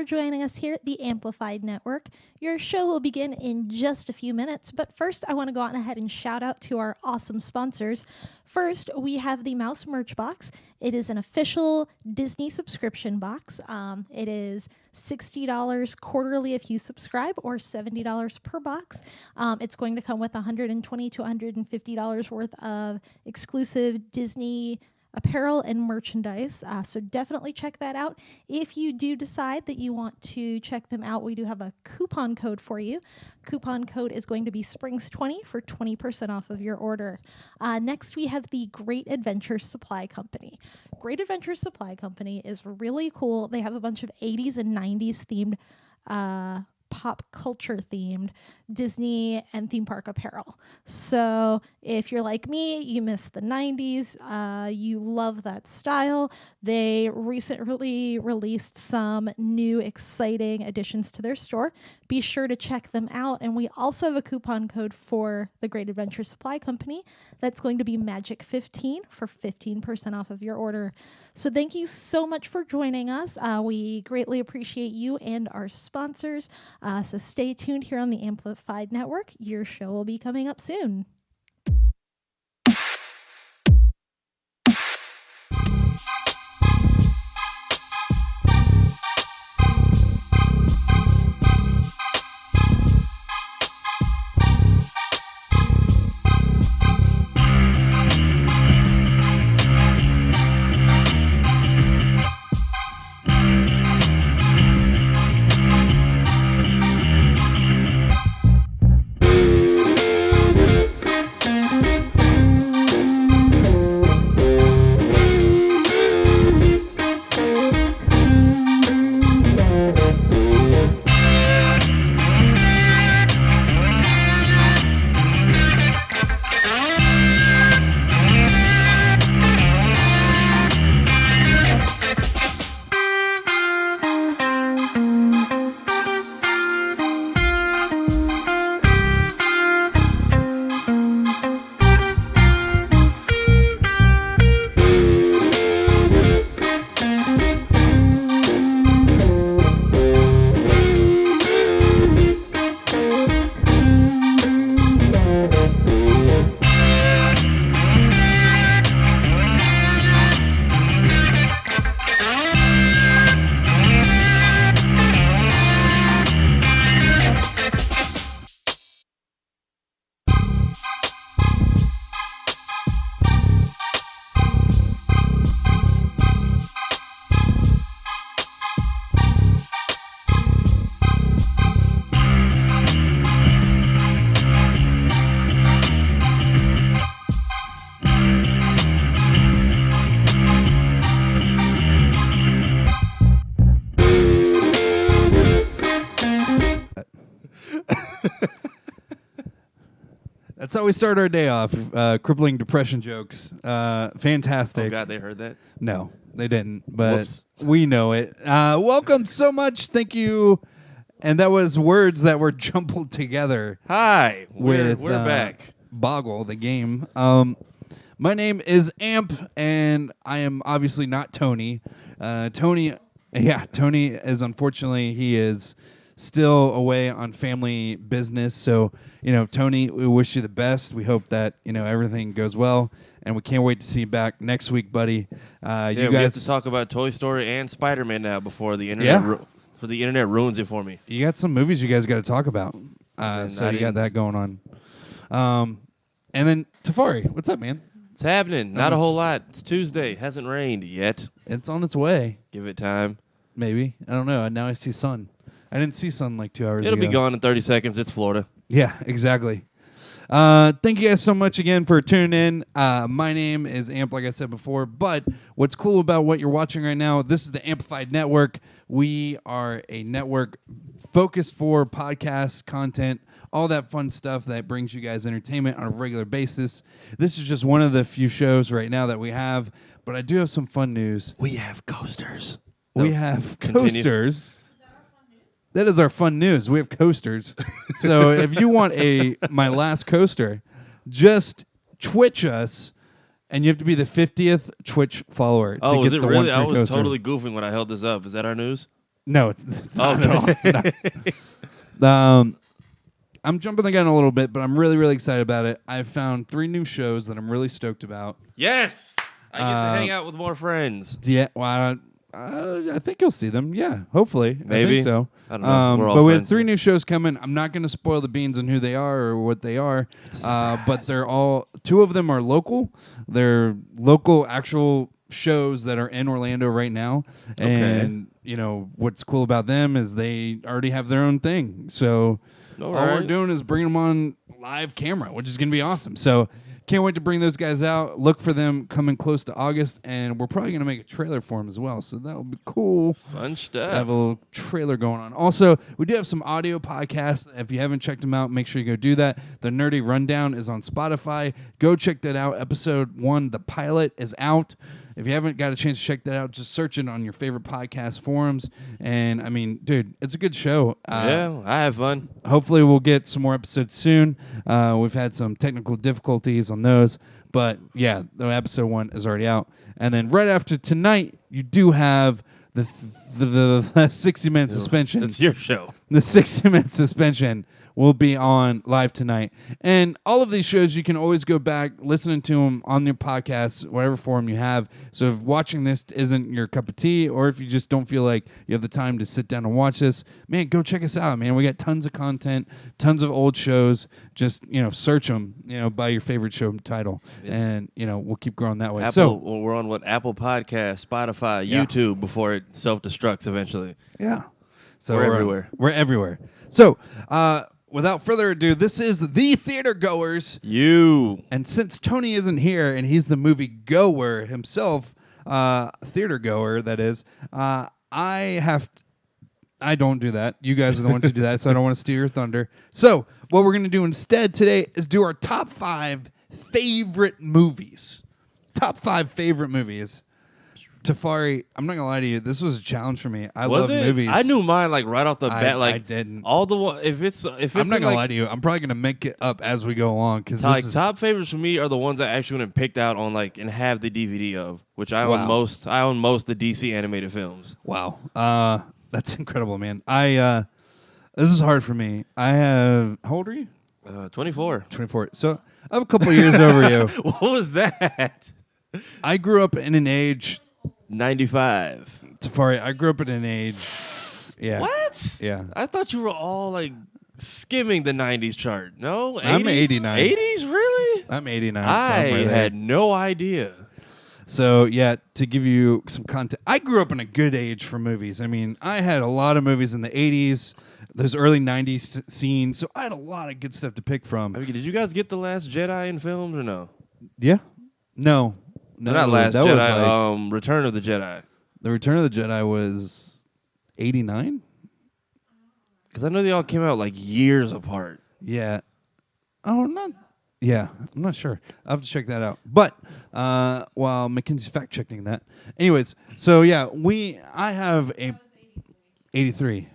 joining us here at the Amplified Network. Your show will begin in just a few minutes, but first I want to go on ahead and shout out to our awesome sponsors. First, we have the Mouse Merch Box. It is an official Disney subscription box. It is $60 quarterly if you subscribe, or $70 per box. It's going to come with $120 to $150 worth of exclusive Disney apparel and merchandise, so definitely check that out. If you do decide that you want to check them out, we do have a coupon code for you. Coupon code is going to be Springs20 for 20% off of your order. Next, we have the Great Adventure Supply Company. Great Adventure Supply Company is really cool. They have a bunch of 80s and 90s themed pop culture themed Disney and theme park apparel. So if you're like me, you miss the 90s, you love that style. They recently released some new exciting additions to their store. Be sure to check them out. And we also have a coupon code for the Great Adventure Supply Company. That's going to be Magic15 for 15% off of your order. So thank you so much for joining us. We greatly appreciate you and our sponsors. So stay tuned here on the Amplified Network. Your show will be coming up soon. That's how we start our day off. Crippling depression jokes. Fantastic. Oh, God, they heard that? No, they didn't, but Whoops. We know it. Welcome so much. Thank you. And that was words that were jumbled together. Hi, we're with, back. Boggle, the game. My name is Amp, and I am obviously not Tony. Tony is unfortunately, he is still away on family business. So, Tony, we wish you the best. We hope that, everything goes well. And we can't wait to see you back next week, buddy. We have to talk about Toy Story and Spider-Man now before the internet the internet ruins it for me. You got some movies you guys got to talk about. So you got that going on. And then Tafari, what's up, man? It's happening. Not a whole lot. It's Tuesday. Hasn't rained yet. It's on its way. Give it time. Maybe. I don't know. Now I see sun. I didn't see sun like 2 hours ago. It'll be gone in 30 seconds. It's Florida. Yeah, exactly. Thank you guys so much again for tuning in. My name is Amp, like I said before. But what's cool about what you're watching right now, this is the Amplified Network. We are a network focused for podcast, content, all that fun stuff that brings you guys entertainment on a regular basis. This is just one of the few shows right now that we have. But I do have some fun news. We have coasters. We have coasters. That is our fun news. We have coasters. So if you want my last coaster, just Twitch us, and you have to be the 50th Twitch follower to get is it the really? one free I was coaster. totally goofing when I held this up. Is that our news? No, it's not at all. No. I'm jumping the gun a little bit, but I'm really, really excited about it. I've found 3 new shows that I'm really stoked about. Yes, I get to hang out with more friends. Yeah, well, I think you'll see them. Yeah, hopefully. Maybe. I think so. I don't know. We're all but we have friends 3 here. new shows coming. I'm not going to spoil the beans on who they are or what they are, but they're all 2 of them are local. They're local actual shows that are in Orlando right now. And you know what's cool about them is they already have their own thing. So all we're doing is bringing them on live camera, which is going to be awesome. So can't wait to bring those guys out. Look for them coming close to August, and we're probably going to make a trailer for them as well. So that will be cool. Fun stuff. Have a little trailer going on. Also, we do have some audio podcasts. If you haven't checked them out, make sure you go do that. The Nerdy Rundown is on Spotify. Go check that out. Episode 1, the pilot, is out. If you haven't got a chance to check that out, just search it on your favorite podcast forums. And, I mean, dude, it's a good show. Yeah, I have fun. Hopefully we'll get some more episodes soon. We've had some technical difficulties on those. But, yeah, the episode 1 is already out. And then right after tonight, you do have the 60-minute suspension. It's your show. The 60-minute suspension will be on live tonight. And all of these shows, you can always go back, listening to them on your podcast, whatever forum you have. So if watching this isn't your cup of tea, or if you just don't feel like you have the time to sit down and watch this, man, go check us out, man. We got tons of content, tons of old shows. Just, search them, by your favorite show title. Yes. And, we'll keep growing that way. We're on Apple Podcasts, Spotify, YouTube before it self-destructs eventually. Yeah. So we're everywhere. We're everywhere. So, without further ado, this is the Theatergoers. And since Tony isn't here and he's the movie goer himself, theatergoer, that is, I don't do that. You guys are the ones who do that, so I don't want to steal your thunder. So what we're going to do instead today is do our top 5 favorite movies. Top 5 favorite movies. Tafari, I'm not gonna lie to you. This was a challenge for me. I love movies. I knew mine right off the bat. I didn't. All the one. If it's I'm not gonna lie to you. I'm probably gonna make it up as we go along because top favorites for me are the ones that I actually went and picked out on and have the DVD of, which I own most. I own most of the DC animated films. Wow, that's incredible, man. This is hard for me. I have. How old are you? 24. 24. So I have a couple years over you. What was that? I grew up in an age. 95. Tafari, I grew up in an age. Yeah. What? Yeah. I thought you were all skimming the 90s chart. No? 80s? I'm 89. 80s? Really? I'm 89. I had no idea. So, yeah, to give you some context, I grew up in a good age for movies. I mean, I had a lot of movies in the 80s, those early 90s scenes, so I had a lot of good stuff to pick from. I mean, did you guys get The Last Jedi in films or no? Yeah. No, not Last Jedi. Was Return of the Jedi. The Return of the Jedi was 89? Because I know they all came out years apart. Yeah. Oh, not. Yeah, I'm not sure. I'll have to check that out. But while Mackenzie's fact checking that, anyways. So yeah, I have a 83.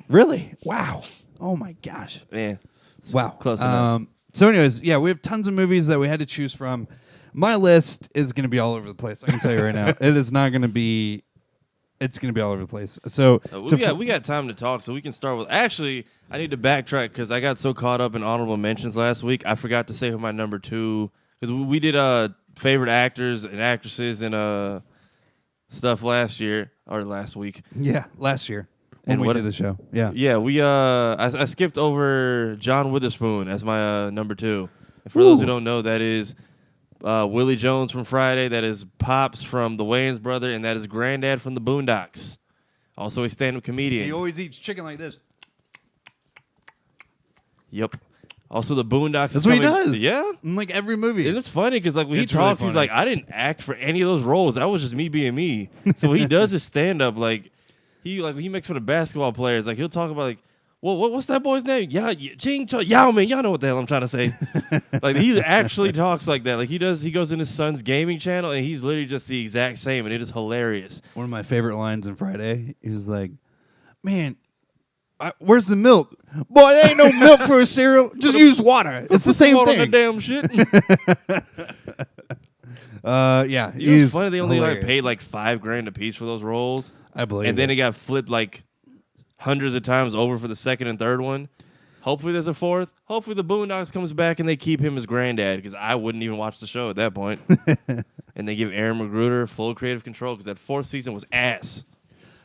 Really? Wow. Oh my gosh. Yeah. Wow. Close enough. So anyways, yeah, we have tons of movies that we had to choose from. My list is going to be all over the place. I can tell you right now. It is not going to be. It's going to be all over the place. So we got time to talk, so we can start with. Actually, I need to backtrack because I got so caught up in honorable mentions last week. I forgot to say who my number 2 because we did favorite actors and actresses and stuff last week. Yeah, last year when we did the show. Yeah, yeah. I skipped over John Witherspoon as my number 2. And for those who don't know, that is. Willie Jones from Friday, that is Pops from the Wayans Brother, and that is Granddad from the Boondocks. Also a stand-up comedian. He always eats chicken like this. Yep. Also the Boondocks. That's what he does. Yeah. In every movie. And it's funny because when he talks, he's like, I didn't act for any of those roles. That was just me being me. So when he does his stand-up, he makes fun of basketball players. He'll talk about well, what's that boy's name? Yao Ming. Y'all know what the hell I'm trying to say. He actually talks like that. He goes in his son's gaming channel, and he's literally just the exact same, and it is hilarious. One of my favorite lines in Friday, he was like, man, where's the milk? Boy, there ain't no milk for a cereal. Just use water. It's the same thing. On the damn shit. Yeah. It's funny they only paid $5,000 a piece for those roles. I believe and then it got flipped hundreds of times over for the second and third one. Hopefully there's a fourth. Hopefully the Boondocks comes back and they keep him as granddad because I wouldn't even watch the show at that point. And they give Aaron Magruder full creative control because that fourth season was ass.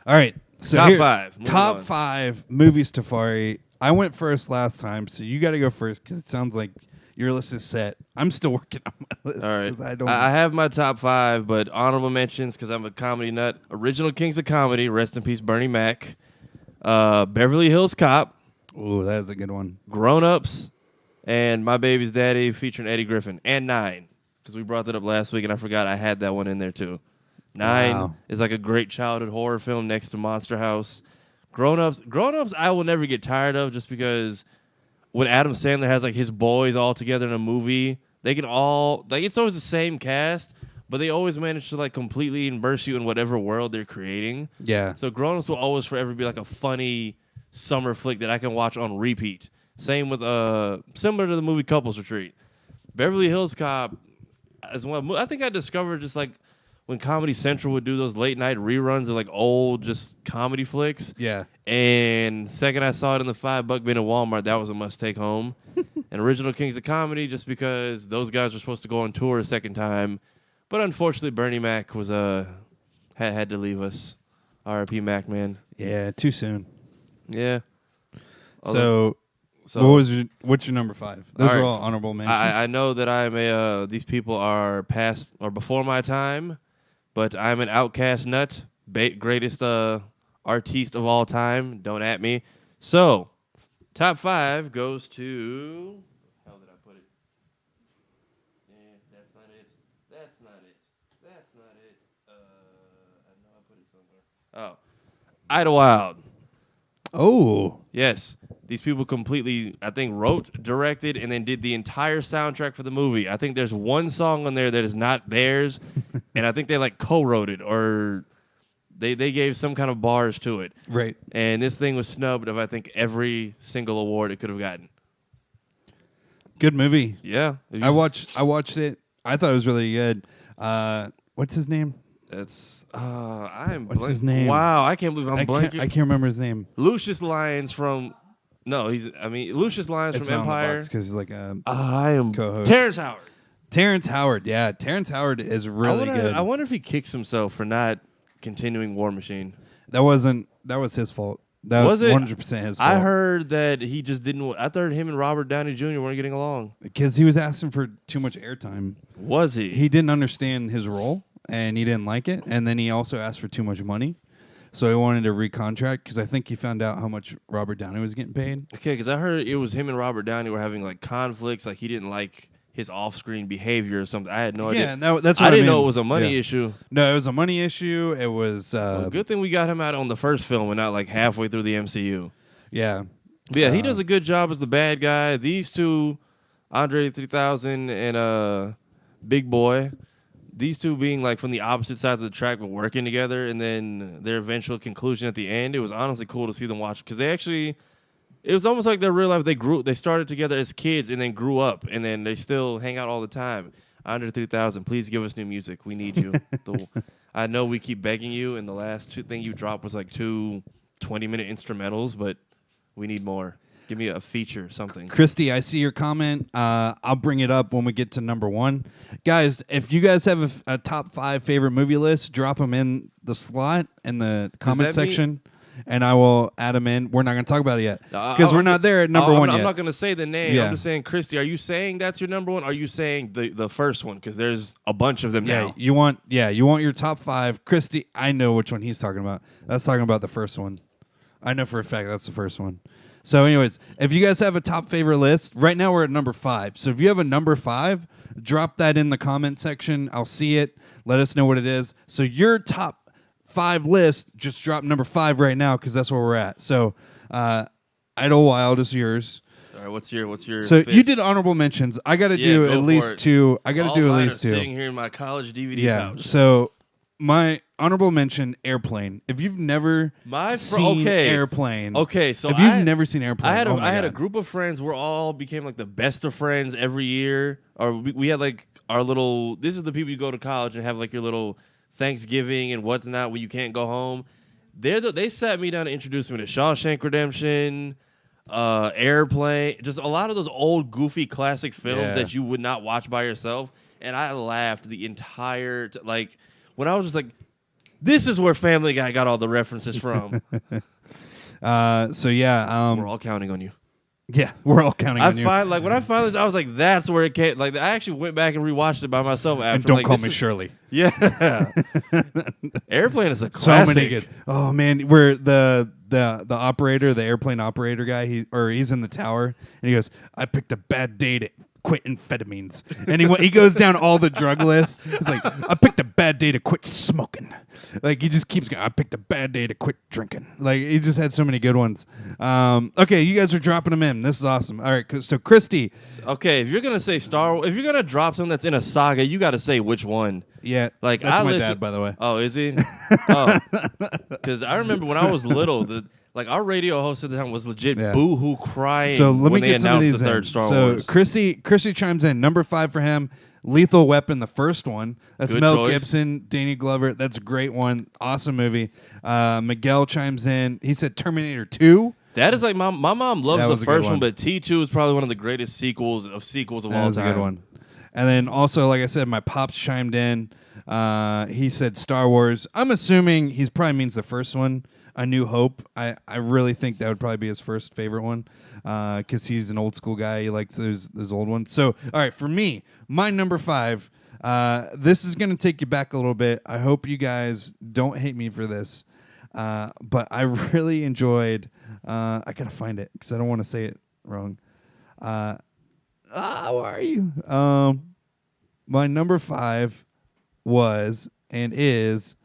All right. So top five. Top 5 movies, Tafari. I went first last time, so you got to go first because it sounds like your list is set. I'm still working on my list. All right. I have my top 5, but honorable mentions because I'm a comedy nut. Original Kings of Comedy. Rest in peace, Bernie Mac. Beverly Hills Cop. Ooh, that is a good one. Grown Ups, and My Baby's Daddy featuring Eddie Griffin, and 9, because we brought that up last week, and I forgot I had that one in there too. 9 is like a great childhood horror film next to Monster House. Grown Ups, I will never get tired of just because when Adam Sandler has like his boys all together in a movie, they can all, like it's always the same cast, but they always manage to like completely immerse you in whatever world they're creating. Yeah. So Grown Ups will always forever be like a funny summer flick that I can watch on repeat. Same with similar to the movie Couples Retreat. Beverly Hills Cop as well. I think I discovered just like when Comedy Central would do those late night reruns of like old just comedy flicks. Yeah. And second I saw it in the $5 bin at Walmart, that was a must take home. And Original Kings of Comedy just because those guys were supposed to go on tour a second time. But unfortunately Bernie Mac was had to leave us. R.I.P. Mac, man. Yeah, too soon. Yeah. So what's your number 5? Those are all honorable mentions. I know that I'm these people are past or before my time, but I'm an outcast nut, greatest artiste of all time. Don't at me. So, top 5 goes to. How did I put it? That's not it. That's not it. That's not it. I know I put it somewhere. Oh, Idlewild. Oh. Yes. These people completely, I think, wrote, directed, and then did the entire soundtrack for the movie. I think there's one song on there that is not theirs, and I think they, like, co-wrote it, or they gave some kind of bars to it. Right. And this thing was snubbed of, I think, every single award it could have gotten. Good movie. Yeah. I watched it. I thought it was really good. What's his name? What's his name? Wow, I can't believe I'm blanking. I can't remember his name. Lucius Lyons from... No, Lucius Lyons it's from Empire. Because he's like a I am co-host. Terrence Howard. Yeah. Terrence Howard is really good. I wonder if he kicks himself for not continuing War Machine. That was his fault. That was 100% his fault. I heard that he just didn't. I thought him and Robert Downey Jr. weren't getting along. Because he was asking for too much airtime. Was he? He didn't understand his role, and he didn't like it. And then he also asked for too much money. So he wanted to recontract because I think he found out how much Robert Downey was getting paid. Okay, because I heard it was him and Robert Downey were having like conflicts. Like he didn't like his off-screen behavior or something. I had no idea. Yeah, that's what I didn't know it was a money issue. No, it was a money issue. It was. Good thing we got him out on the first film and not like halfway through the MCU. Yeah. But yeah, he does a good job as the bad guy. These two, Andre 3000 and Big Boy. These two being like from the opposite sides of the track but working together, and then their eventual conclusion at the end, it was honestly cool to see them watch because it was almost like their real life. They started together as kids and then grew up, and then they still hang out all the time. Andre 3000, please give us new music. We need you. I know we keep begging you, and the last thing you dropped was like 2 20-minute instrumentals, but we need more. Give me a feature, something. Christy, I see your comment. I'll bring it up when we get to number 1. Guys, if you guys have a top 5 favorite movie list, drop them in the slot in the comment section, and I will add them in. We're not going to talk about it yet because we're not there at number 1 yet. I'm not going to say the name. Yeah. I'm just saying, Christy, are you saying that's your number 1? Or are you saying the first one? Because there's a bunch of them now. You want your top 5. Christy, I know which one he's talking about. That's talking about the first one. I know for a fact that's the first one. So anyways, if you guys have a top favorite list, right now we're at number 5. So if you have a number 5, drop that in the comment section. I'll see it. Let us know what it is. So your top 5 list, just drop number 5 right now because that's where we're at. So Idlewild is yours. All right, what's your So fifth? you did honorable mentions. I got to do at least 2. I got to do at least 2. Sitting here in my college DVD pouch. So my honorable mention, Airplane. If you've never seen Airplane. Okay, so if you've never seen Airplane. I had a group of friends. We all became like the best of friends every year. Or we had like our little, this is the people you go to college and have like your little Thanksgiving and whatnot when you can't go home. They sat me down to introduce me to Shawshank Redemption, Airplane, just a lot of those old goofy classic films that you would not watch by yourself. And I laughed the entire like when I was just like, this is where Family Guy got all the references from. We're all counting on you. Yeah, we're all counting on you. When I finally, I was like, that's where it came. Like, I actually went back and rewatched it by myself after. And don't call me Shirley. Yeah, Airplane is a classic. So many good. Oh man, where the operator, the airplane operator guy, he's in the tower and he goes, "I picked a bad day to quit amphetamines," and he goes down all the drug lists. He's like, "I picked a bad day to quit smoking." Like he just keeps going. I picked a bad day to quit drinking. Like he just had so many good ones. Okay, you guys are dropping them in. This is awesome. All right, so Christy. Okay, if you're gonna say Star Wars, if you're gonna drop something that's in a saga, you got to say which one. Yeah, like that's my dad, by the way. Oh, is he? Oh, because I remember when I was little, our radio host at the time was legit boo-hoo crying. So let me when get they some of announced these the third Star Wars. So Chrissy chimes in. Number 5 for him. Lethal Weapon, the first one. That's Good Mel choice. Gibson, Danny Glover. That's a great one. Awesome movie. Miguel chimes in. He said Terminator 2. That is like my mom loves was the a good first one. one, but T2 is probably one of the greatest sequels of all time. That was a good one. And then also, like I said, my pops chimed in. He said Star Wars. I'm assuming he probably means the first one, A New Hope. I really think that would probably be his first favorite one because he's an old school guy. He likes those old ones. So, all right, for me, my number 5, this is going to take you back a little bit. I hope you guys don't hate me for this, but I really enjoyed I got to find it because I don't want to say it wrong. How are you? My number 5 was and is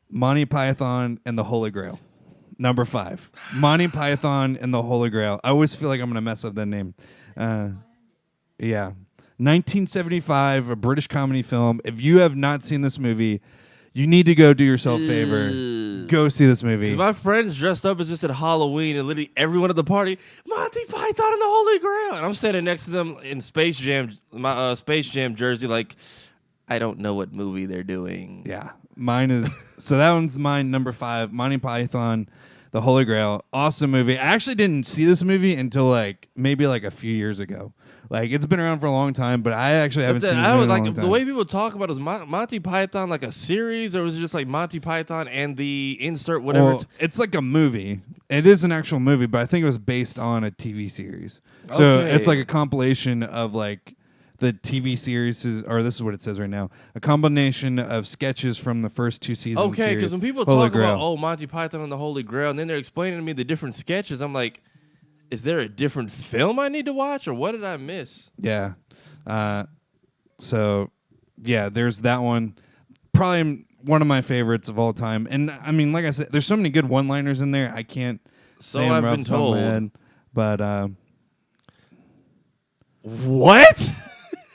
Monty Python and the Holy Grail. Number 5. Monty Python and the Holy Grail. I always feel like I'm going to mess up that name. Yeah. 1975, a British comedy film. If you have not seen this movie, you need to go do yourself a favor. Go see this movie. My friends dressed up as this at Halloween, and literally everyone at the party, Monty Python and the Holy Grail. And I'm standing next to them in Space Jam, my Space Jam jersey, like, I don't know what movie they're doing. Yeah. Mine is, so that one's mine, number 5, Monty Python, the Holy Grail. Awesome movie. I actually didn't see this movie until maybe a few years ago. It's been around for a long time, but I actually haven't seen this movie in a long time. The way people talk about it, is Monty Python like a series, or was it just like Monty Python and the insert whatever? Well, it's like a movie. It is an actual movie, but I think it was based on a TV series. So it's like a compilation of the TV series, or this is what it says right now, a combination of sketches from the first 2 seasons. Okay, because when people talk about Monty Python and the Holy Grail, and then they're explaining to me the different sketches, I'm like, is there a different film I need to watch, or what did I miss? Yeah. So, yeah, there's that one. Probably one of my favorites of all time. And, I mean, like I said, there's so many good one-liners in there. I can't say them off the top of my head. But, what?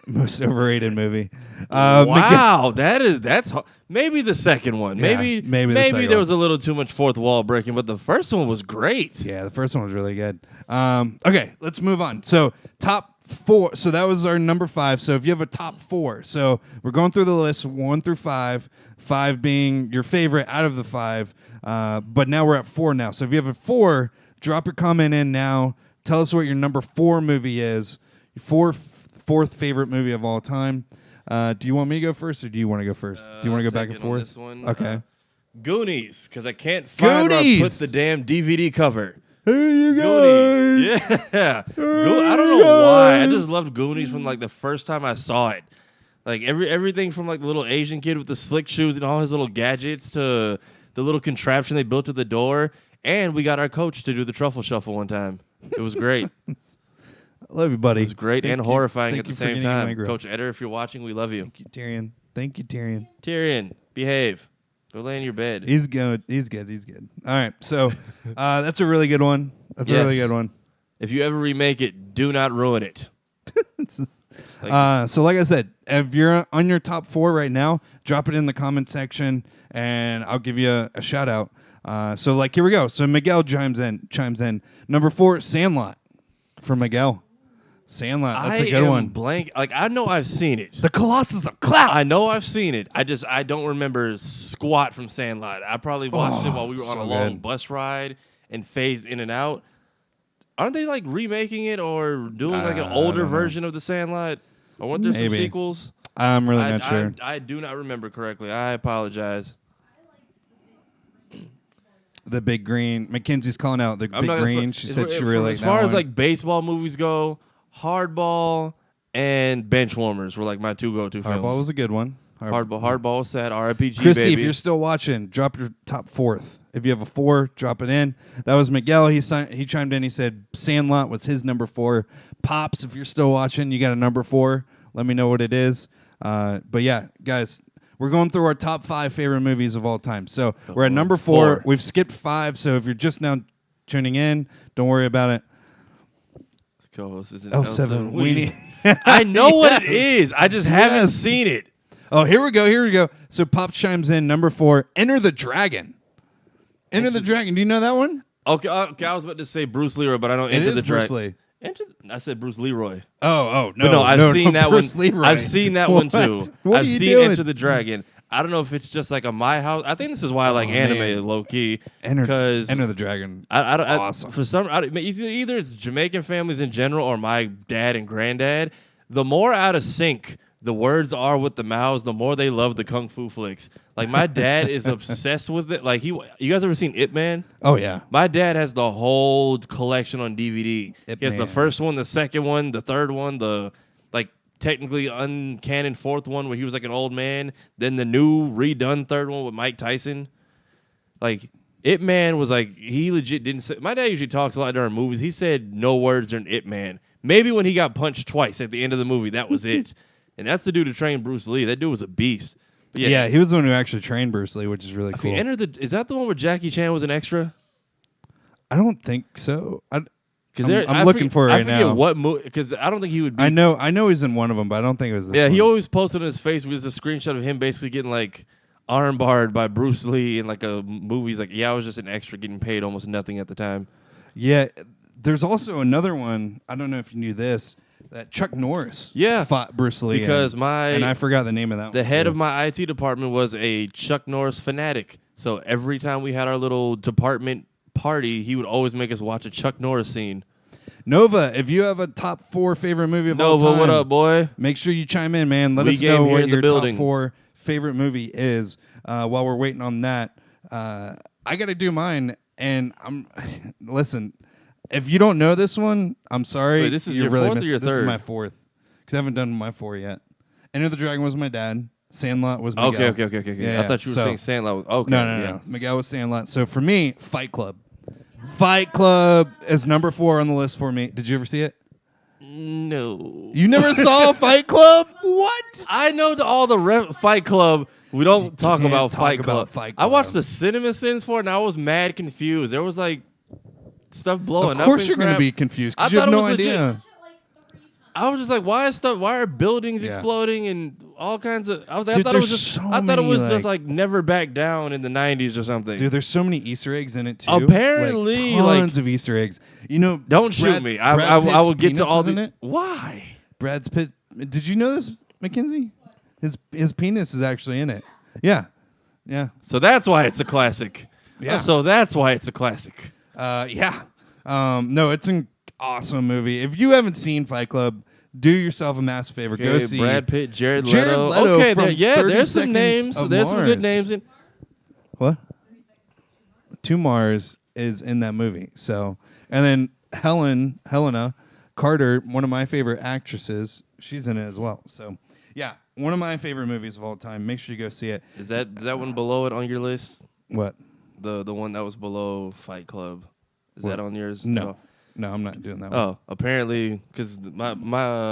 Most overrated movie. Wow, that's maybe the second one. Yeah, maybe there was a little too much fourth wall breaking, but the first one was great. Yeah, the first one was really good. Okay, let's move on. So top 4. So that was our number 5. So if you have a top 4, so we're going through the list 1 through 5. 5 being your favorite out of the 5. But now we're at 4 now. So if you have a 4, drop your comment in now. Tell us what your number 4 movie is. Your fourth favorite movie of all time. Do you want me to go first, or do you want to go first? Do you want to go back and forth? This one, okay. Goonies, because I can't find where I put the damn DVD cover. Hey, you guys. Goonies. Yeah. I don't know why. I just loved Goonies from the first time I saw it. Everything from the little Asian kid with the slick shoes and all his little gadgets to the little contraption they built to the door. And we got our coach to do the truffle shuffle one time. It was great. I love you, buddy. It was great and horrifying at the same time. Coach Eder, if you're watching, we love you. Thank you, Tyrion. Thank you, Tyrion. Tyrion, behave. Go lay in your bed. He's good. He's good. All right. So that's a really good one. That's a really good one. If you ever remake it, do not ruin it. So like I said, if you're on your top 4 right now, drop it in the comment section, and I'll give you a shout out. So here we go. So Miguel chimes in. Number 4, Sandlot, for Miguel. Sandlot. That's a good one. Blank. Like I know I've seen it. The Colossus of Cloud. I know I've seen it. I don't remember squat from Sandlot. I probably watched it while we were on a long bus ride and phased in and out. Aren't they like remaking it or doing like an older version of the Sandlot? Or weren't there some sequels? I'm really not sure. I do not remember correctly. I apologize. The Big Green. Mackenzie's calling out the Big Green. She said she really liked that one. As far as like baseball movies go, Hardball and Benchwarmers were like my two go-to films. Hardball was a good one. Hardball was sad. RPG, Christy, baby. if you're still watching, drop your top fourth. If you have a 4, drop it in. That was Miguel. He chimed in. He said Sandlot was his number 4. Pops, if you're still watching, you got a number 4. Let me know what it is. But yeah, guys, we're going through our top 5 favorite movies of all time. So we're at number 4. We've skipped 5. So if you're just now tuning in, don't worry about it. Co-host is L7 Weenie. I know what it is. I just haven't seen it. Oh, here we go. So Pop chimes in, number 4, Enter the Dragon. Enter the Dragon. Do you know that one? Okay, I was about to say Bruce Leroy, but I don't Enter the Dragon. Bruce Lee. I said Bruce Leroy. Oh, no. But no, I've seen that Bruce one. Leroy. I've seen that one too. What I've are you seen doing? Enter the Dragon. I don't know if it's just like a My House. I think this is why I like anime low key. Because Enter the Dragon. Awesome. For some, either it's Jamaican families in general or my dad and granddad. The more out of sync the words are with the mouths, the more they love the kung fu flicks. Like my dad is obsessed with it. Like you guys ever seen Ip Man? Oh yeah. My dad has the whole collection on DVD. He has the first one, the second one, the third one, the like technically uncanon fourth one where he was like an old man. Then the new redone third one with Mike Tyson. Like Ip Man was like he legit didn't say. My dad usually talks a lot during movies. He said no words during Ip Man. Maybe when he got punched twice at the end of the movie, that was it. And that's the dude who trained Bruce Lee. That dude was a beast. Yeah, he was the one who actually trained Bruce Lee, which is really cool. Is that the one where Jackie Chan was an extra? I don't think so. I'm I'm looking for it right now. I forget what movie, because I don't think he would be. I know he's in one of them, but I don't think it was this one. He always posted on his face with a screenshot of him basically getting like armbarred by Bruce Lee in like a movie. He's like, I was just an extra getting paid almost nothing at the time. Yeah, there's also another one. I don't know if you knew this. That Chuck Norris fought Bruce Lee. Because and I forgot the name of that one. The head of my IT department was a Chuck Norris fanatic. So every time we had our little department party, he would always make us watch a Chuck Norris scene. Nova, if you have a top 4 favorite movie of all time. Nova, what up, boy? Make sure you chime in, man. Let us know what your top 4 favorite movie is. While we're waiting on that, I got to do mine. And listen. If you don't know this one, I'm sorry. Wait, this is you're your really fourth or your This third? is my 4th. Because I haven't done my 4 yet. Enter the Dragon was my dad. Sandlot was Miguel. Okay. Yeah, I thought you were saying Sandlot. Okay. No. Miguel was Sandlot. So for me, Fight Club. Fight Club is number 4 on the list for me. Did you ever see it? No. You never saw Fight Club? What? I know all the Fight Club. We don't talk about Fight Club. I watched the cinema scenes for it, and I was mad confused. There was like stuff blowing up. Of course you're going to be confused because you have no idea. I was just like, why are buildings exploding and all kinds of? I was like, Dude, I thought it was just like Never Back Down in the 90s or something. Dude, there's so many Easter eggs in it too. Apparently, tons of Easter eggs. You know, don't shoot me. I will get to all the. It. Why? Brad's Pitt. Did you know this, Mackenzie? His penis is actually in it. Yeah. So that's why it's a classic. Yeah. So that's why it's a classic. Yeah. No, it's an awesome movie. If you haven't seen Fight Club, do yourself a massive favor. Okay, go see Brad Pitt, Jared Leto. Okay, there's some names. There's some good names in. What? To Mars is in that movie. So, and then Helena Carter, one of my favorite actresses, she's in it as well. So, yeah, one of my favorite movies of all time. Make sure you go see it. Is that one below it on your list? What? The one that was below Fight Club. Is that on yours? No, I'm not doing that one. Oh, apparently, because my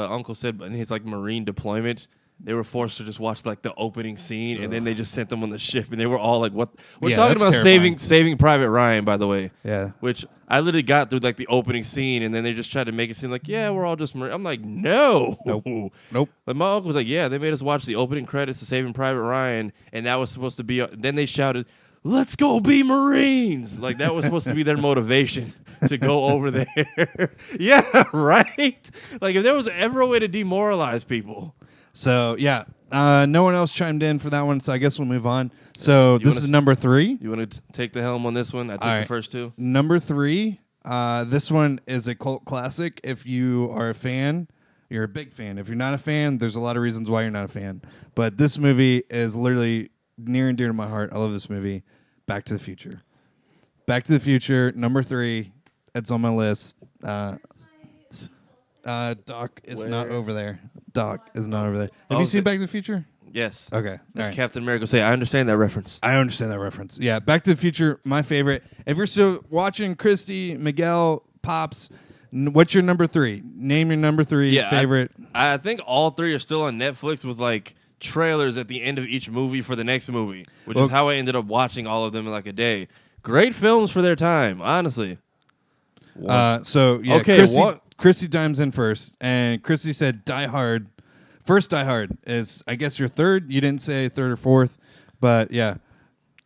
uncle said in his like Marine deployment, they were forced to just watch like the opening scene, and then they just sent them on the ship, and they were all like, "What?" We're talking about terrifying. Saving Private Ryan, by the way. Yeah. Which I literally got through like the opening scene, and then they just tried to make it seem like, "Yeah, we're all just Marine." I'm like, "No, nope." Like my uncle was like, "Yeah, they made us watch the opening credits of Saving Private Ryan, and that was supposed to be." Then they shouted, let's go be Marines. Like, that was supposed to be their motivation to go over there. Yeah, right? Like, if there was ever a way to demoralize people. So, yeah. No one else chimed in for that one, so I guess we'll move on. So, this is number 3. You want to take the helm on this one? I took the first 2. Number 3. This one is a cult classic. If you are a fan, you're a big fan. If you're not a fan, there's a lot of reasons why you're not a fan. But this movie is literally near and dear to my heart. I love this movie. Back to the Future. Back to the Future, number 3. It's on my list. Doc is not over there. Doc is not over there. Have you seen Back to the Future? Yes. Okay. As Captain America say, I understand that reference. I understand that reference. Yeah, Back to the Future, my favorite. If you're still watching, Christy, Miguel, Pops, what's your number 3? Name your number 3 favorite. I think all 3 are still on Netflix with like trailers at the end of each movie for the next movie, which is how I ended up watching all of them in like a day. Great films for their time, honestly. Christy dimes in first, and Christy said Die Hard. First Die Hard is, I guess, your third. You didn't say third or fourth, but yeah.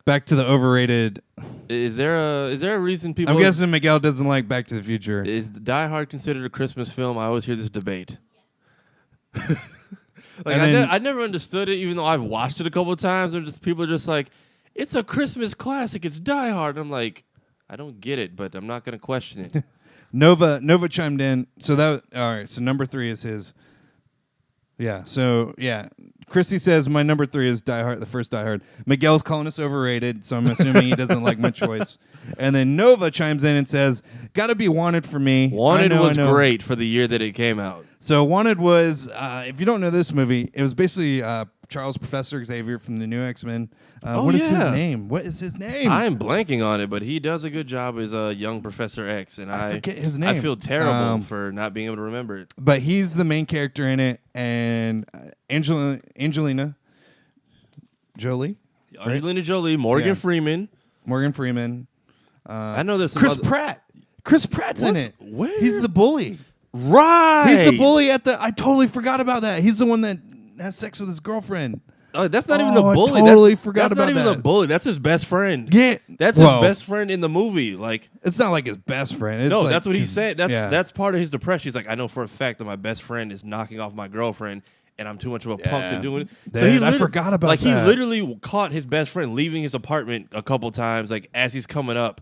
Back to the overrated. Is there a reason people... I'm guessing Miguel doesn't like Back to the Future. Is Die Hard considered a Christmas film? I always hear this debate. I never understood it, even though I've watched it a couple of times. People are just like, it's a Christmas classic. It's Die Hard. And I'm like, I don't get it, but I'm not going to question it. Nova chimed in. So all right. So number 3 is his. Yeah. So yeah, Christy says my number 3 is Die Hard, the first Die Hard. Miguel's calling us overrated, so I'm assuming he doesn't like my choice. And then Nova chimes in and says, "Gotta be Wanted for me." Wanted was great for the year that it came out. So Wanted was, if you don't know this movie, it was basically Charles Professor Xavier from the new X-Men. What is his name? What is his name? I'm blanking on it, but he does a good job as a young Professor X, and I forget his name. I feel terrible for not being able to remember it. But he's the main character in it, and Angelina Jolie. Angelina Jolie, Morgan Freeman. I know there's some Chris Pratt. Chris Pratt's in it. Where? He's the bully. Right. He's the bully at the... I totally forgot about that. He's the one that has sex with his girlfriend. Oh, that's not even the bully. I totally forgot about that. That's not even the bully. That's his best friend. Yeah. That's his best friend in the movie. Like, it's not like his best friend. It's that's what he's saying. That's part of his depression. He's like, I know for a fact that my best friend is knocking off my girlfriend, and I'm too much of a punk to do it. So I forgot about that. He literally caught his best friend leaving his apartment a couple times, like as he's coming up.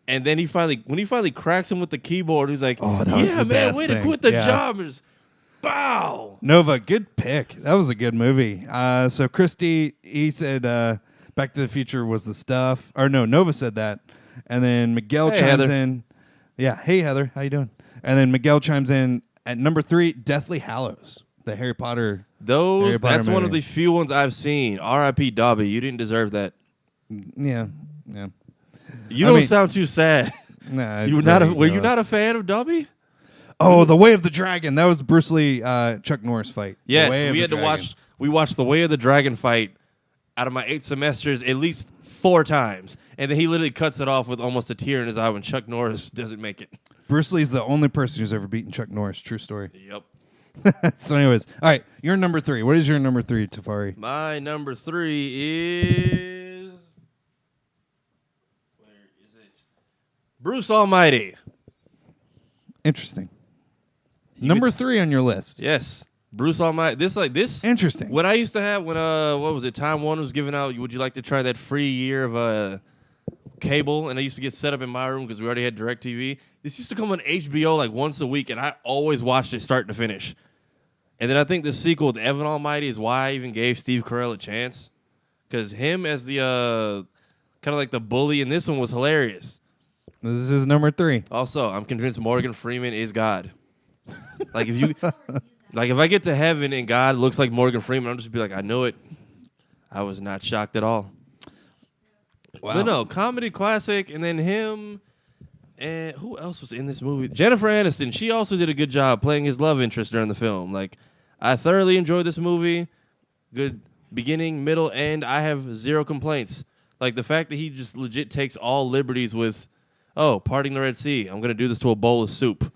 And then when he finally cracks him with the keyboard, he's like, "Oh, that was the best way thing. to quit the job." And just, bow. Nova, good pick. That was a good movie. So Christy, he said, "Back to the Future was the stuff." Or no, Nova said that, and then Miguel chimes in. Yeah, hey Heather, how you doing? And then Miguel chimes in at number 3, Deathly Hallows, the Harry Potter. That's one of the few ones I've seen. R.I.P. Dobby, you didn't deserve that. Yeah. You don't sound too sad. Nah, were you not a fan of Dobby? Oh, The Way of the Dragon. That was Bruce Lee, Chuck Norris fight. Yes, we watched The Way of the Dragon fight out of my 8 semesters at least 4 times. And then he literally cuts it off with almost a tear in his eye when Chuck Norris doesn't make it. Bruce Lee's the only person who's ever beaten Chuck Norris. True story. Yep. So anyways, all right, your number 3. What is your number 3, Tafari? My number 3 is... Bruce Almighty. Interesting. Number 3 on your list. Yes. Bruce Almighty. This. Interesting. When I used to have, what was it? Time One was giving out, would you like to try that free year of cable? And I used to get set up in my room because we already had DirecTV. This used to come on HBO like once a week, and I always watched it start to finish. And then I think the sequel with Evan Almighty is why I even gave Steve Carell a chance. Because him as the kind of like the bully in this one was hilarious. This is number 3. Also, I'm convinced Morgan Freeman is God. Like if I get to heaven and God looks like Morgan Freeman, I'm just be like, I know it. I was not shocked at all. Wow. But no, comedy classic, and then him and who else was in this movie? Jennifer Aniston. She also did a good job playing his love interest during the film. Like, I thoroughly enjoyed this movie. Good beginning, middle, end. I have 0 complaints. Like the fact that he just legit takes all liberties with, parting the Red Sea. I'm going to do this to a bowl of soup.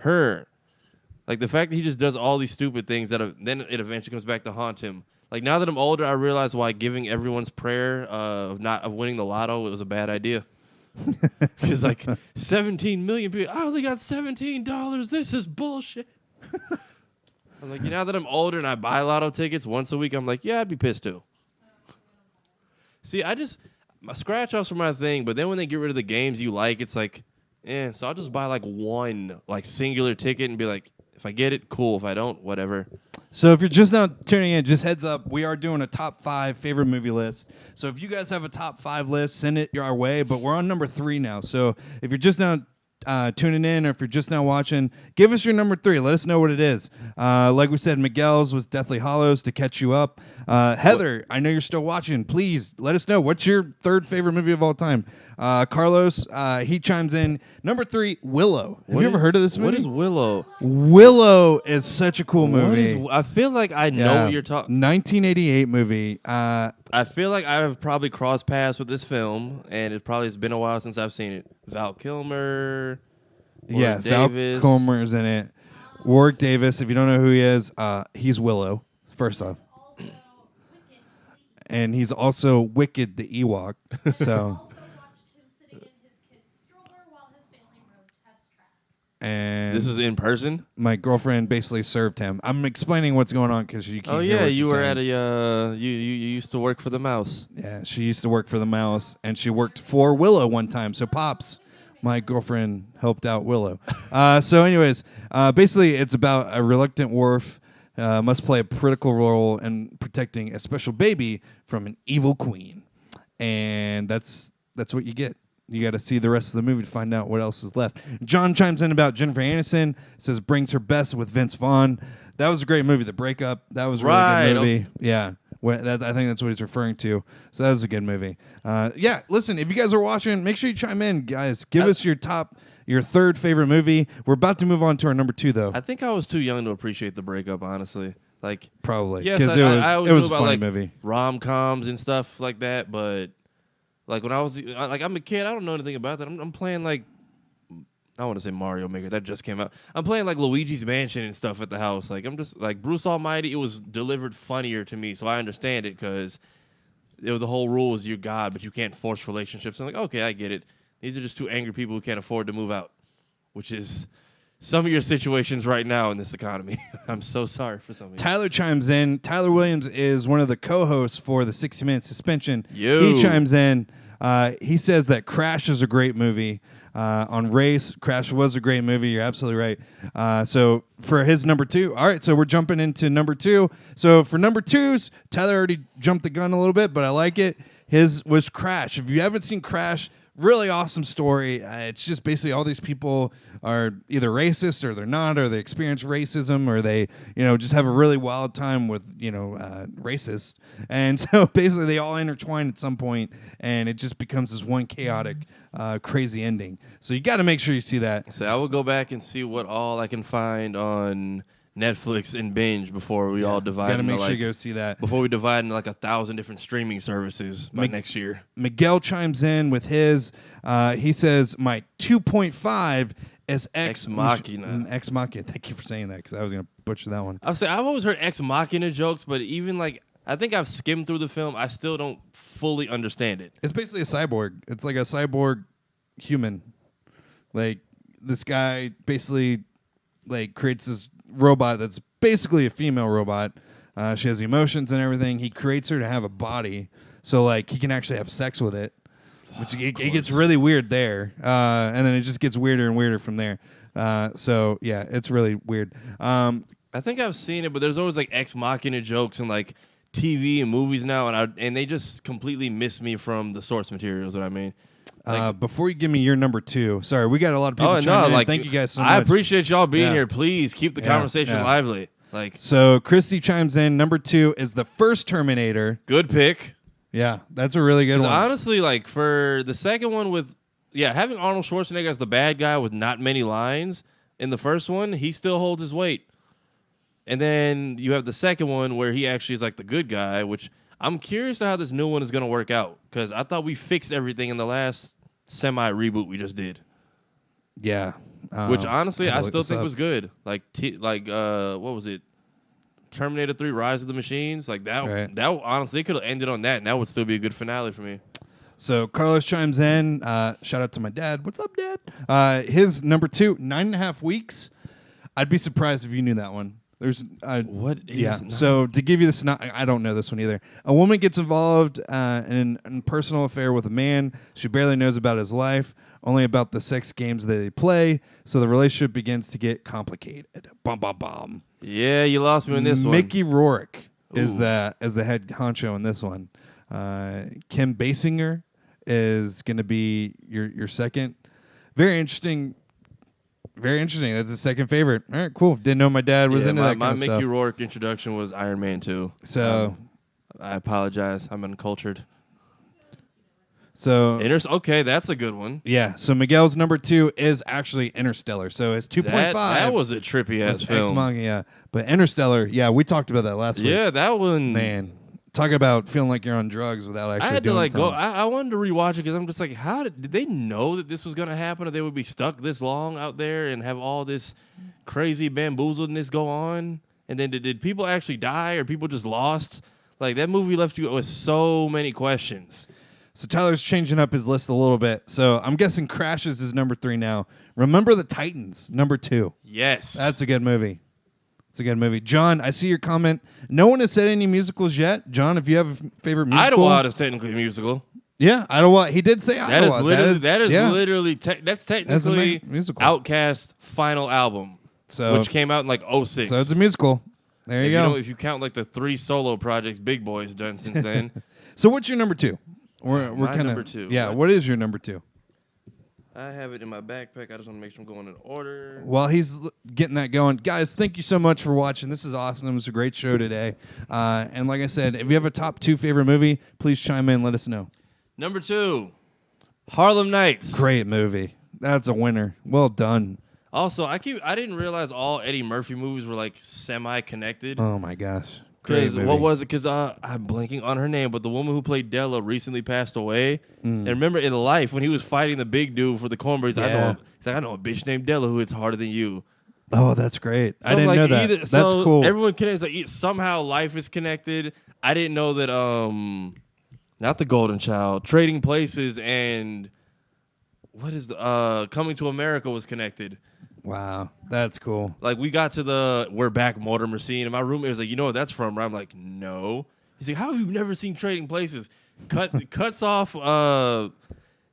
Like the fact that he just does all these stupid things then it eventually comes back to haunt him. Like now that I'm older, I realize why giving everyone's prayer of winning the lotto was a bad idea. Because like 17 million people, I only got $17. This is bullshit. I'm like, now that I'm older and I buy lotto tickets once a week, I'm like, yeah, I'd be pissed too. See, my scratch offs are my thing, but then when they get rid of the games you like, it's like, so I'll just buy like one like singular ticket and be like, if I get it, cool. If I don't, whatever. So if you're just now tuning in, just heads up, we are doing a top 5 favorite movie list. So if you guys have a top 5 list, send it our way. But we're on number 3 now. So if you're just now tuning in, or if you're just now watching, give us your number 3. Let us know what it is. Like we said, Miguel's was Deathly Hallows to catch you up. Heather, I know you're still watching. Please let us know. What's your 3rd favorite movie of all time? Carlos, he chimes in. Number 3, Willow. Have you ever heard of this movie? What is Willow? Willow is such a cool movie. I feel like I know what you're talking. 1988 movie. I feel like I have probably crossed paths with this film, and it probably has been a while since I've seen it. Val Kilmer. Yeah, Davis. Val Kilmer's in it. Warwick Davis, if you don't know who he is, he's Willow, first off. And he's also Wicked the Ewok. So. And this is in person. My girlfriend basically served him. I'm explaining what's going on because you can't. Oh hear yeah, what she's you were saying. at a you used to work for the Mouse. Yeah, she used to work for the Mouse, and she worked for Willow one time. So Pops, my girlfriend, helped out Willow. So anyways, basically it's about a reluctant Worf must play a critical role in protecting a special baby from an evil queen, and that's what you get. You got to see the rest of the movie to find out what else is left. John chimes in about Jennifer Aniston, says brings her best with Vince Vaughn. That was a great movie. The Breakup, that was a really good movie. Okay. Yeah, I think that's what he's referring to. So that was a good movie. Yeah, listen, if you guys are watching, make sure you chime in, guys. Give us your 3rd favorite movie. We're about to move on to our number 2, though. I think I was too young to appreciate The Breakup, honestly. Like probably, yes, because it was a funny movie. Rom-coms and stuff like that, but. Like when I'm a kid, I don't know anything about that. I'm playing like, I want to say Mario Maker. That just came out. I'm playing like Luigi's Mansion and stuff at the house. Like I'm just like Bruce Almighty. It was delivered funnier to me, so I understand it because the whole rule is you're God, but you can't force relationships. I'm like, okay, I get it. These are just 2 angry people who can't afford to move out, which is some of your situations right now in this economy. I'm so sorry for some of you. Tyler chimes in. Tyler Williams is one of the co-hosts for the 60-Minute Suspension. Yo. He chimes in. He says that Crash is a great movie. On race, Crash was a great movie. You're absolutely right. So for his number 2, all right, so we're jumping into number 2. So for number 2s, Tyler already jumped the gun a little bit, but I like it. His was Crash. If you haven't seen Crash, really awesome story. It's just basically all these people are either racist or they're not, or they experience racism, or they, just have a really wild time with, racist. And so basically they all intertwine at some point, and it just becomes this one chaotic, crazy ending. So you got to make sure you see that. So I will go back and see what all I can find on Netflix and binge before we all divide. Got to make sure you go see that before we divide into like 1,000 different streaming services by next year. Miguel chimes in with his. He says my 2.5 is Ex Machina. Ex Machina. Thank you for saying that because I was gonna butcher that one. I've always heard Ex Machina jokes, but even like I think I've skimmed through the film. I still don't fully understand it. It's basically a cyborg. It's like a cyborg human. Like this guy basically like creates this robot that's basically a female robot. She has emotions and everything. He creates her to have a body, so like he can actually have sex with it. Which it gets really weird there, and then it just gets weirder and weirder from there. So yeah, it's really weird. I think I've seen it, but there's always like Ex Machina jokes in like TV and movies now, and they just completely miss me from the source material. Is what I mean. Like, before you give me your number 2, sorry, we got a lot of people chiming in. Thank you guys so much. I appreciate y'all being here. Please keep the conversation lively. So Christy chimes in. Number 2 is the first Terminator. Good pick. Yeah, that's a really good one. Honestly, like for the second one with having Arnold Schwarzenegger as the bad guy with not many lines in the first one, he still holds his weight. And then you have the second one where he actually is like the good guy, which I'm curious to how this new one is going to work out because I thought we fixed everything in the last semi-reboot we just did. Yeah. Which honestly I still think was good. Like what was it? Terminator 3: Rise of the Machines. Like that. Right. That honestly could have ended on that, and that would still be a good finale for me. So Carlos chimes in. Shout out to my dad. What's up, Dad? His number 2, 9.5 weeks. I'd be surprised if you knew that one. There's what is yeah. nine? So to give you this, I don't know this one either. A woman gets involved in a personal affair with a man. She barely knows about his life, only about the sex games that they play. So the relationship begins to get complicated. Bum bum bum. Yeah, you lost me in this one. Mickey Rourke is Ooh. the head honcho in this one. Kim Basinger is going to be your second. Very interesting. Very interesting. That's his second favorite. All right, cool. Didn't know my dad was into that kind my of Mickey stuff. Rourke introduction was Iron Man 2. So, I apologize. I'm uncultured. Okay, that's a good one. Yeah. So Miguel's number 2 is actually Interstellar. So it's 2.5. That was a trippy ass film. Ex-Manga, yeah. But Interstellar, yeah, we talked about that last week. Yeah, that one. Man, talk about feeling like you're on drugs without actually I had to doing go. something. I wanted to rewatch it because I'm just like, how did they know that this was gonna happen? Or they would be stuck this long out there and have all this crazy bamboozledness go on? And then did people actually die or people just lost? Like that movie left you with so many questions. So Tyler's changing up his list a little bit. So I'm guessing Crashes is number 3 now. Remember the Titans, number 2. Yes, That's a good movie. It's a good movie. John, I see your comment. No one has said any musicals yet. John, if you have a favorite musical. Idlewild is technically a musical. Yeah, Idlewild. He did say Idlewild. That is yeah. literally that's technically musical. Outkast's final album, which came out in like 06. So it's a musical. There you go. If you count like the 3 solo projects Big Boy's done since then. So what's your number 2? We're My kinda, number 2. Yeah, what is your number 2? I have it in my backpack. I just want to make sure I'm going in order. While he's getting that going, guys, thank you so much for watching. This is awesome. It was a great show today. And like I said, if you have a top 2 favorite movie, please chime in. Let us know. Number 2, Harlem Nights. Great movie. That's a winner. Well done. Also, I didn't realize all Eddie Murphy movies were like semi-connected. Oh my gosh. Great movie. What was it? Because I'm blanking on her name, but the woman who played Della recently passed away. And remember in Life when he was fighting the big dude for the cornbread, he's like, I know a bitch named Della who hits harder than you. Oh, that's great. So I didn't know that. That's cool. Everyone connects. Like, somehow Life is connected. I didn't know that. Not the Golden Child, Trading Places, and what is the Coming to America was connected. Wow, that's cool. Like we got to the We're Back Mortimer scene, and my roommate was like, "You know what that's from?" I'm like, "No." He's like, "How have you never seen Trading Places?" Cuts off.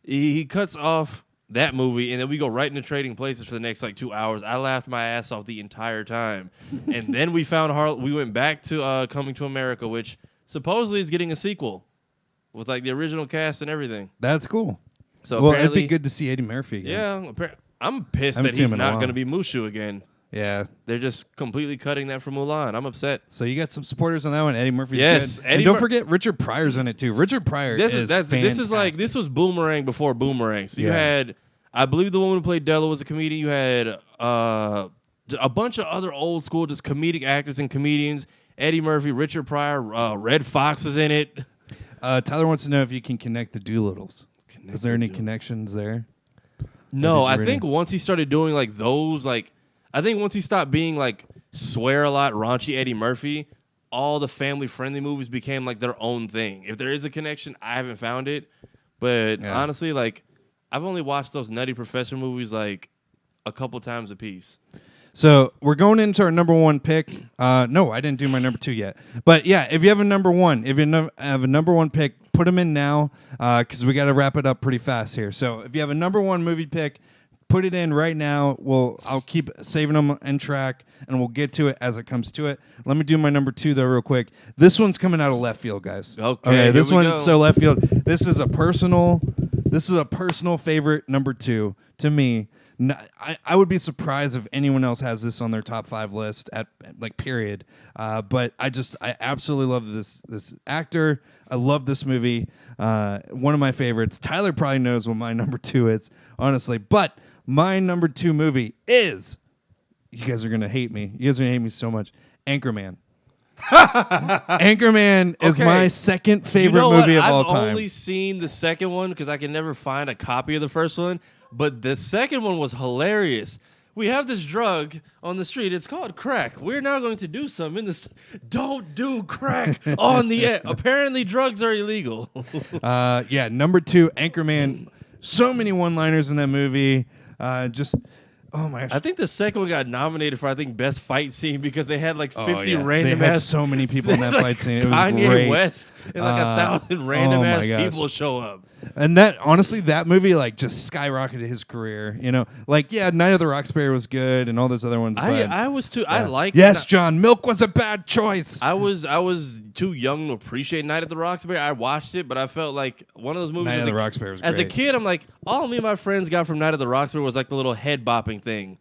He cuts off that movie, and then we go right into Trading Places for the next like 2 hours. I laughed my ass off the entire time, and then we found we went back to Coming to America, which supposedly is getting a sequel with like the original cast and everything. That's cool. So well, it'd be good to see Eddie Murphy again. Yeah, I'm pissed that he's not going to be Mushu again. Yeah. They're just completely cutting that from Mulan. I'm upset. So you got some supporters on that one. Eddie Murphy's yes, good. And don't forget Richard Pryor's in it too. Richard Pryor is fantastic. This was Boomerang before Boomerang. So you had, I believe the woman who played Della was a comedian. You had a bunch of other old school just comedic actors and comedians. Eddie Murphy, Richard Pryor, Red Fox is in it. Tyler wants to know if you can connect the Doolittles. Is there any connections there? No, I think once he started doing like those, like I think once he stopped being like swear a lot, raunchy Eddie Murphy, all the family friendly movies became like their own thing. If there is a connection, I haven't found it. But honestly, like I've only watched those Nutty Professor movies like a couple times a piece. So we're going into our number 1 pick. No, I didn't do my number 2 yet. But yeah, if you have a number 1, if you have a number 1 pick, put them in now because we got to wrap it up pretty fast here. So if you have a number 1 movie pick, put it in right now. I'll keep saving them in track, and we'll get to it as it comes to it. Let me do my number 2 though real quick. This one's coming out of left field, guys. Okay, this one's so left field. This is a personal favorite number 2 to me. I would be surprised if anyone else has this on their top 5 list at like period. But I absolutely love this actor. I love this movie. One of my favorites. Tyler probably knows what my number 2 is, honestly. But my number 2 movie is, you guys are gonna hate me. You guys are gonna hate me so much. Anchorman. Anchorman is my second favorite movie of all time. I've only seen the second one because I can never find a copy of the first one. But the second one was hilarious. we have this drug on the street. It's called crack. We're now going to do some in this. Don't do crack on the air. Apparently, drugs are illegal. Number 2, Anchorman. So many one-liners in that movie. Oh my gosh. I think the second one got nominated for best fight scene because they had like 50 random They had ass. so many people in that fight scene. It was Kanye great. West and like 1,000 random ass people show up. And that honestly, that movie like just skyrocketed his career. Night of the Roxbury was good, and all those other ones. I was too. I like. Yes, John. Milk was a bad choice. I was too young to appreciate Night at the Roxbury. I watched it, but I felt like one of those movies. Night at the Roxbury was as great. a kid, I'm like, all me and my friends got from Night at the Roxbury was like the little head bopping thing.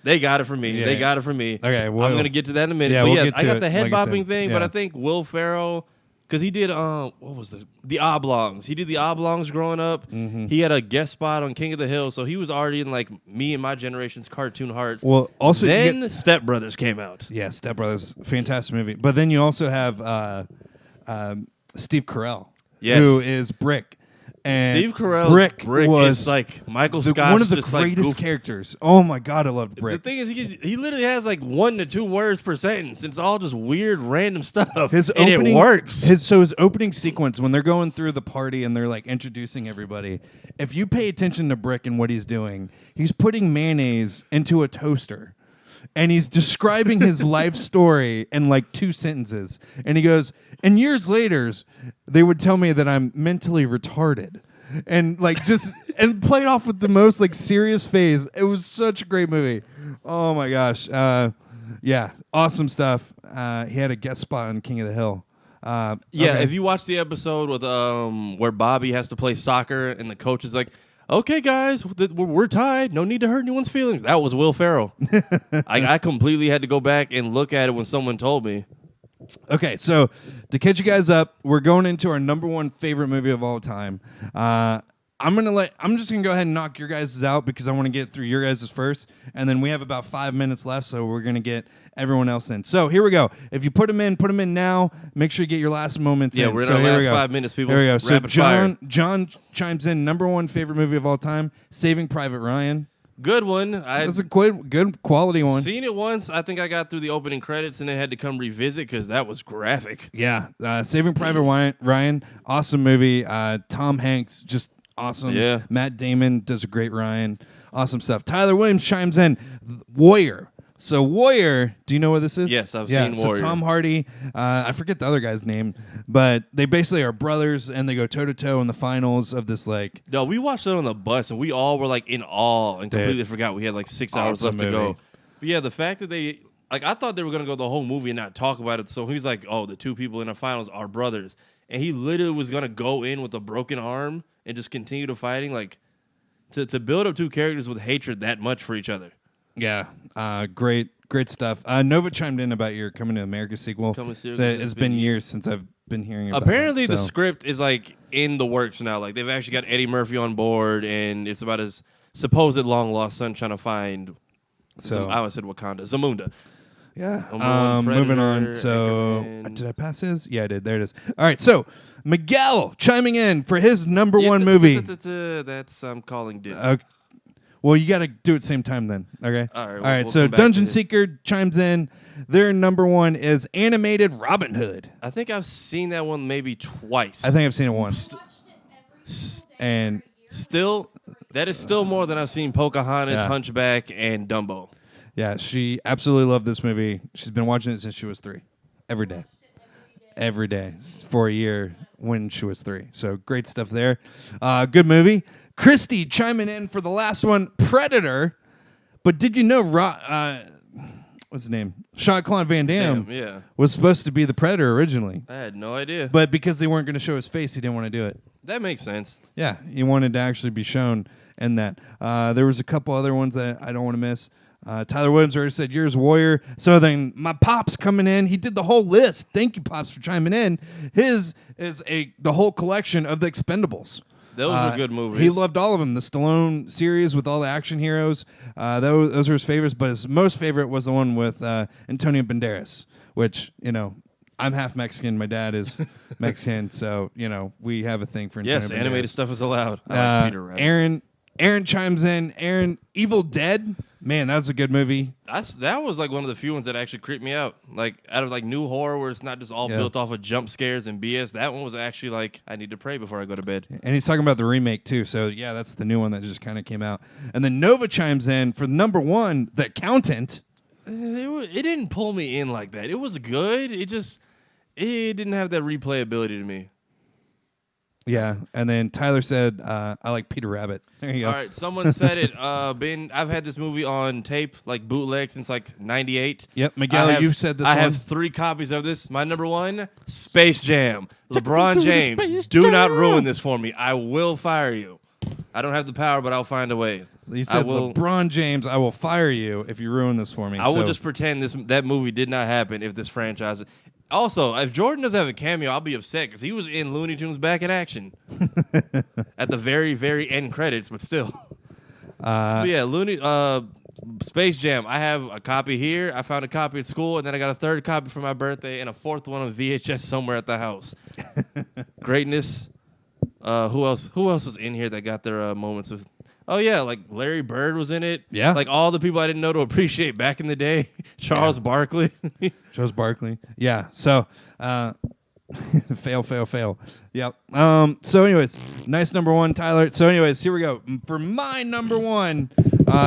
They got it from me. Yeah. They got it from me. Okay, well, I'm gonna get to that in a minute. Yeah, But we'll get to I got it, the head like I bopping said. thing, Yeah. but I think Will Ferrell, because he did what was the Oblongs. He did the Oblongs growing up. Mm-hmm. He had a guest spot on King of the Hill, so he was already in like me and my generation's cartoon hearts. Well, also then Step Brothers came out. Yeah, Step Brothers, fantastic movie. But then you also have Steve Carell, who is Brick. And Steve Carell's Brick was like Michael Scott, one of the just greatest like characters. Oh my God, I loved Brick. The thing is, he literally has like 1 to 2 words per sentence. It's all just weird, random stuff. It works. His opening sequence when they're going through the party and they're like introducing everybody. If you pay attention to Brick and what he's doing, he's putting mayonnaise into a toaster. And he's describing his life story in like 2 sentences. And he goes, and years later, they would tell me that I'm mentally retarded. And like and played off with the most like serious face. It was such a great movie. Oh my gosh. Awesome stuff. He had a guest spot on King of the Hill. If you watch the episode with where Bobby has to play soccer and the coach is like, okay, guys, we're tied. No need to hurt anyone's feelings. That was Will Ferrell. I completely had to go back and look at it when someone told me. Okay, so to catch you guys up, we're going into our number 1 favorite movie of all time. I'm just gonna go ahead and knock your guys' out because I want to get through your guys' first, and then we have about 5 minutes left, so we're gonna get everyone else in. So here we go. If you put them in now. Make sure you get your last moments in. Yeah, we're in our last 5 minutes, people. Here we go. So Rapid fire. John chimes in. Number 1 favorite movie of all time: Saving Private Ryan. Good one. That's a good quality one. Seen it once. I think I got through the opening credits and then had to come revisit because that was graphic. Yeah, Saving Private Ryan, awesome movie. Tom Hanks, just awesome. Yeah. Matt Damon does a great Ryan. Awesome stuff. Tyler Williams chimes in. Warrior. So Warrior, do you know what this is? Yes, I've seen Warrior. So Tom Hardy, I forget the other guy's name, but they basically are brothers and they go toe-to-toe in the finals of this like... No, we watched it on the bus and we all were like in awe and completely forgot we had like 6 hours left to go. But yeah, the fact that they... Like, I thought they were going to go the whole movie and not talk about it. So he's like, oh, the 2 people in the finals are brothers. And he literally was going to go in with a broken arm and just continue to fighting. Like, to build up 2 characters with hatred that much for each other. Yeah, great stuff. Nova chimed in about your Coming to America sequel. It's been years since I've been hearing about Apparently, that, the script is like in the works now. Like, they've actually got Eddie Murphy on board, and it's about his supposed long lost son trying to find. I always said Wakanda, Zamunda. Yeah. Predator, moving on. So, Anchorman. did I pass his? Yeah, I did. There it is. All right. So, Miguel chiming in for his number 1 movie. That's I'm calling dibs. Okay. Well, you got to do it at the same time then. Okay. All right. All right. We'll So, come back Dungeon to it. Seeker chimes in. Their number 1 is animated Robin Hood. I think I've seen that one maybe twice. I think I've seen it once. And Still, that is still more than I've seen Pocahontas, Yeah. Hunchback, and Dumbo. yeah, she absolutely loved this movie. She's been watching it since she was 3. Every day. Every day for a year when she was 3. So great stuff there. Good movie. Christy chiming in for the last one, Predator. But did you know, what's his name? Jean-Claude Van Damme Yeah. was supposed to be the Predator originally. I had no idea. But because they weren't going to show his face, he didn't want to do it. That makes sense. Yeah, he wanted to actually be shown in that. There was a couple other ones that I don't want to miss. Tyler Williams already said yours, Warrior. So then my Pops coming in. He did the whole list. Thank you, Pops, for chiming in. His is the whole collection of the Expendables. Those are good movies. He loved all of them. The Stallone series with all the action heroes. Those are his favorites. But his most favorite was the one with Antonio Banderas, which, I'm half Mexican. My dad is Mexican. So, we have a thing for Antonio Banderas. Animated stuff is allowed. I like Peter Rabbit. Aaron chimes in. Aaron, Evil Dead. Man, that was a good movie. That was like one of the few ones that actually creeped me out. Like out of like new horror where it's not just all built off of jump scares and BS. That one was actually like I need to pray before I go to bed. And he's talking about the remake too. So yeah, that's the new one that just kind of came out. And then Nova chimes in for number 1, The Accountant. It didn't pull me in like that. It was good. It didn't have that replayability to me. Yeah, and then Tyler said, "I like Peter Rabbit." There you go. All right, someone said it. I've had this movie on tape, like bootleg, since like '98. Yep, Miguel, you said this one. I have 3 copies of this. My number 1, Space Jam. LeBron James, do not ruin this for me. I will fire you. I don't have the power, but I'll find a way. You said, LeBron James, I will fire you if you ruin this for me. I will just pretend that movie did not happen if this franchise... Also, if Jordan doesn't have a cameo, I'll be upset because he was in Looney Tunes Back in Action at the very, very end credits, but still. But yeah, Space Jam. I have a copy here. I found a copy at school, and then I got a 3rd copy for my birthday and a 4th one on VHS somewhere at the house. Greatness. Who else was in here that got their moments of... Oh, yeah, like Larry Bird was in it. Yeah. Like all the people I didn't know to appreciate back in the day. Charles Barkley. Charles Barkley. Yeah. So, fail. Yep. So, anyways, nice number 1, Tyler. So, anyways, here we go. For my number 1,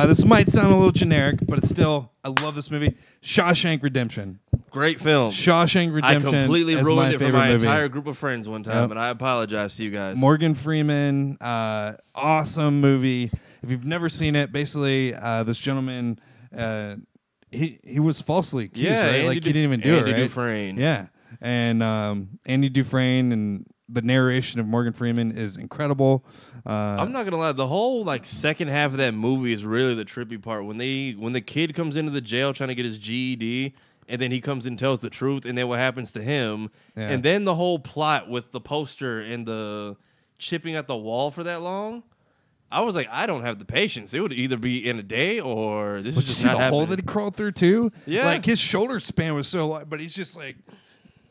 this might sound a little generic, but it's still, I love this movie. Shawshank Redemption. Great film. Shawshank Redemption. I completely ruined it for my movie. entire group of friends one time, and I apologize to you guys. Morgan Freeman, awesome movie. If you've never seen it, basically this gentleman, he was falsely accused, right? Like he didn't even do it, right? Andy Dufresne. Yeah, and Andy Dufresne and the narration of Morgan Freeman is incredible. I'm not gonna lie, the whole like second half of that movie is really the trippy part. When the kid comes into the jail trying to get his GED. And then he comes and tells the truth, and then what happens to him. Yeah. And then the whole plot with the poster and the chipping at the wall for that long. I was like, I don't have the patience. It would either be in a day or this is just not happening. The hole that he crawled through, too? Yeah. Like, his shoulder span was so long, but he's just like,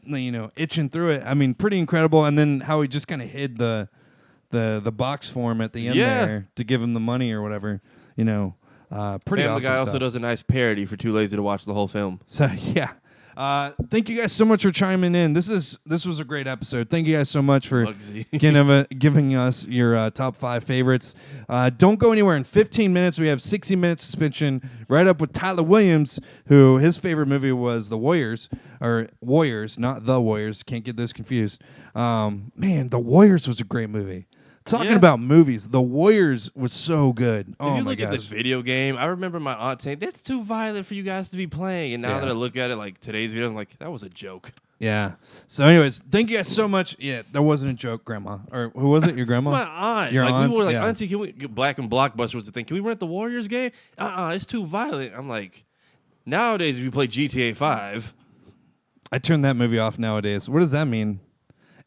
itching through it. I mean, pretty incredible. And then how he just kind of hid the box for him at the end there to give him the money or whatever, pretty Family awesome Guy stuff. also does a nice parody for Too Lazy to Watch the whole film. So yeah, thank you guys so much for chiming in. This was a great episode. Thank you guys so much for giving us your top 5 favorites. Don't go anywhere. In 15 minutes, we have 60 minutes suspension right up with Tyler Williams, who his favorite movie was The Warriors, or Warriors, not The Warriors. Can't get this confused. Man, The Warriors was a great movie. Talking about movies, The Warriors was so good. If you look at the video game, I remember my aunt saying, that's too violent for you guys to be playing. And now that I look at it like today's video, I'm like, that was a joke. Yeah. So anyways, thank you guys so much. Yeah, that wasn't a joke, Grandma. Or who was it? Your grandma? My aunt. Your aunt? We were like, Auntie, can we get Black and Blockbuster was the thing. Can we rent the Warriors game? It's too violent. I'm like, nowadays if you play GTA 5. I turned that movie off nowadays. What does that mean?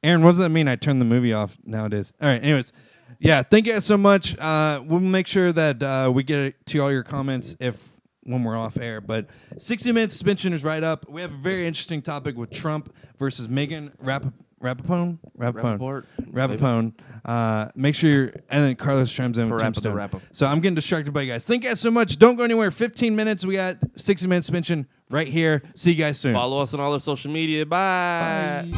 Aaron, what does that mean? I turn the movie off nowadays. All right. Anyways, yeah. Thank you guys so much. We'll make sure that we get to all your comments when we're off air. But 60 minutes suspension is right up. We have a very interesting topic with Trump versus Megan Rapapone. Make sure you're, and then Carlos chimes in with Tombstone. So I'm getting distracted by you guys. Thank you guys so much. Don't go anywhere. 15 minutes. We got 60 minutes suspension right here. See you guys soon. Follow us on all our social media. Bye.